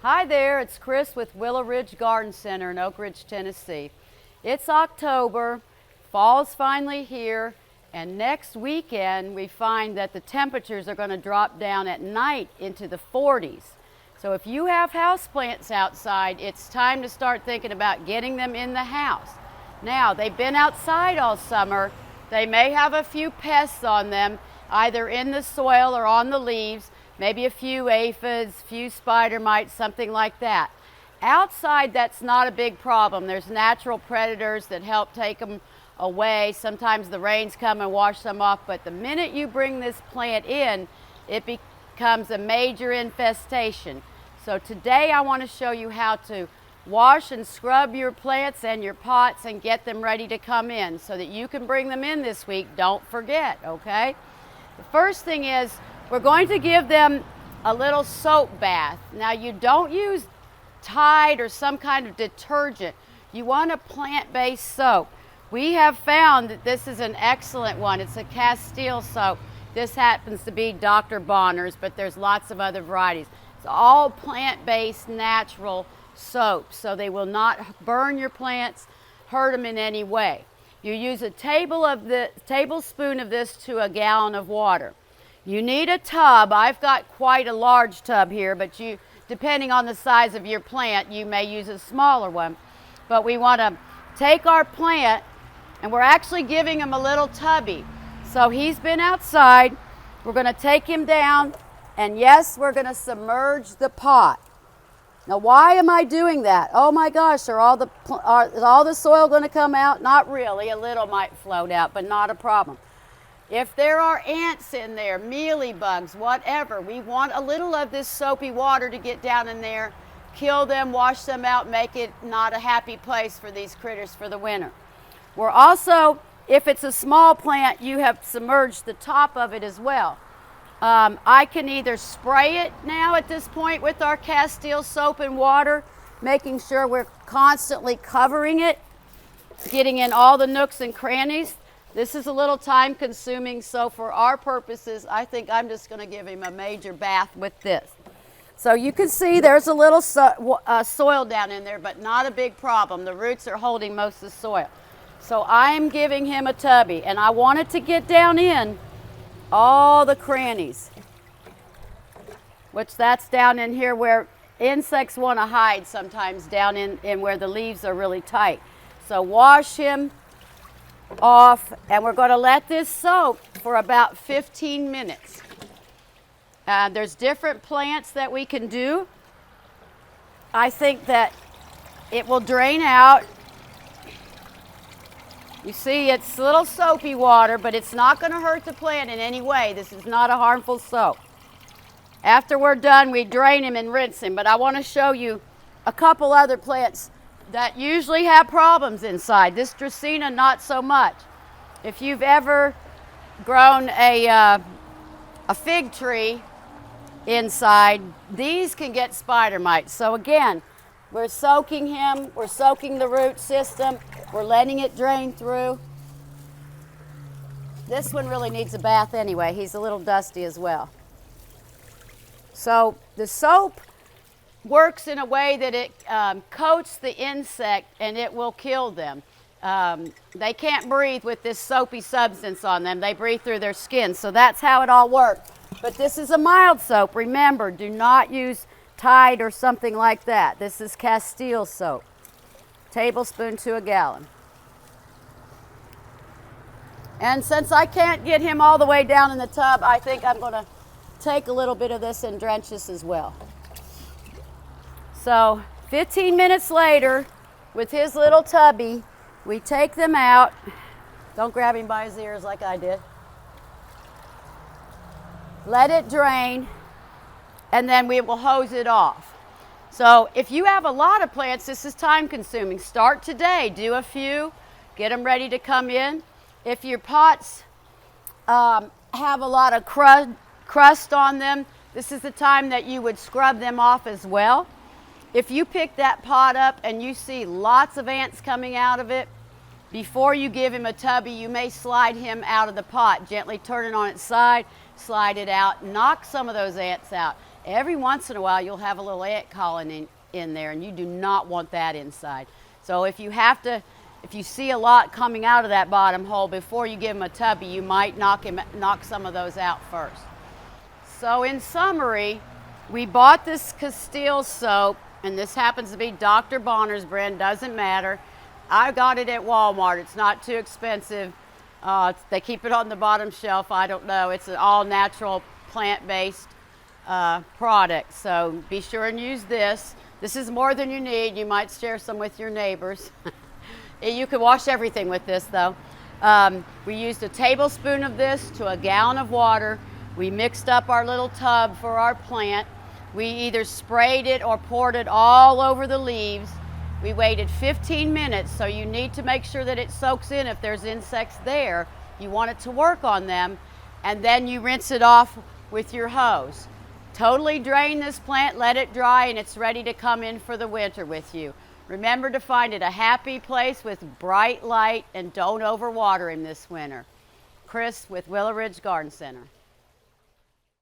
Hi there, it's Chris with Willow Ridge Garden Center in Oak Ridge, Tennessee. It's October, fall's finally here, and next weekend we find that the temperatures are going to drop down at night into the 40s. So if you have houseplants outside, it's time to start thinking about getting them in the house. Now, they've been outside all summer. They may have a few pests on them, either in the soil or on the leaves. Maybe a few aphids, few spider mites, something like that. Outside, that's not a big problem. There's natural predators that help take them away. Sometimes the rains come and wash them off, but the minute you bring this plant in, it becomes a major infestation. So today I want to show you how to wash and scrub your plants and your pots and get them ready to come in so that you can bring them in this week. Don't forget, okay? The first thing is, we're going to give them a little soap bath. Now, you don't use Tide or some kind of detergent. You want a plant-based soap. We have found that this is an excellent one. It's a Castile soap. This happens to be Dr. Bonner's, but there's lots of other varieties. It's all plant-based, natural soaps, so they will not burn your plants, hurt them in any way. You use a tablespoon of this to a gallon of water. You need a tub. I've got quite a large tub here, but depending on the size of your plant, you may use a smaller one. But we want to take our plant, and we're actually giving him a little tubby. So he's been outside. We're going to take him down, and yes, we're going to submerge the pot. Now, why am I doing that? Oh my gosh, is all the soil going to come out? Not really. A little might float out, but not a problem. If there are ants in there, mealy bugs, whatever, we want a little of this soapy water to get down in there, kill them, wash them out, make it not a happy place for these critters for the winter. We're also, if it's a small plant, you have submerged the top of it as well. I can either spray it now at this point with our Castile soap and water, making sure we're constantly covering it, getting in all the nooks and crannies. This is a little time consuming, so for our purposes, I think I'm just going to give him a major bath with this. So you can see there's a little soil down in there, but not a big problem. The roots are holding most of the soil. So I'm giving him a tubby, and I want it to get down in all the crannies, which that's down in here where insects want to hide sometimes, down in where the leaves are really tight. So wash him off, and we're going to let this soak for about 15 minutes. There's different plants that we can do. I think that it will drain out. You see, it's a little soapy water, but it's not going to hurt the plant in any way. This is not a harmful soap. After we're done, we drain him and rinse him, but I want to show you a couple other plants that usually have problems inside. This Dracaena, not so much. If you've ever grown a fig tree inside, these can get spider mites. So again, we're soaking him, we're soaking the root system, we're letting it drain through. This one really needs a bath anyway. He's a little dusty as well. So the soap works in a way that it coats the insect and it will kill them. They can't breathe with this soapy substance on them. They breathe through their skin. So that's how it all works. But this is a mild soap. Remember, do not use Tide or something like that. This is Castile soap. Tablespoon to a gallon. And since I can't get him all the way down in the tub, I think I'm going to take a little bit of this and drench this as well. So 15 minutes later, with his little tubby, we take them out. Don't grab him by his ears like I did. Let it drain, and then we will hose it off. So if you have a lot of plants, this is time consuming. Start today, do a few, get them ready to come in. If your pots have a lot of crust on them, this is the time that you would scrub them off as well. If you pick that pot up and you see lots of ants coming out of it, before you give him a tubby, you may slide him out of the pot. Gently turn it on its side, slide it out, knock some of those ants out. Every once in a while, you'll have a little ant colony in there, and you do not want that inside. So if you see a lot coming out of that bottom hole before you give him a tubby, you might knock some of those out first. So in summary, we bought this Castile soap, and this happens to be Dr. Bonner's brand, doesn't matter. I got it at Walmart. It's not too expensive. They keep it on the bottom shelf. I don't know. It's an all natural plant-based product. So be sure and use this. This is more than you need. You might share some with your neighbors. You can wash everything with this though. We used a tablespoon of this to a gallon of water. We mixed up our little tub for our plant. We either sprayed it or poured it all over the leaves. We waited 15 minutes, so you need to make sure that it soaks in. If there's insects there, you want it to work on them, and then you rinse it off with your hose. Totally drain this plant, let it dry, and it's ready to come in for the winter with you. Remember to find it a happy place with bright light, and don't overwater him this winter. Chris with Willow Ridge Garden Center.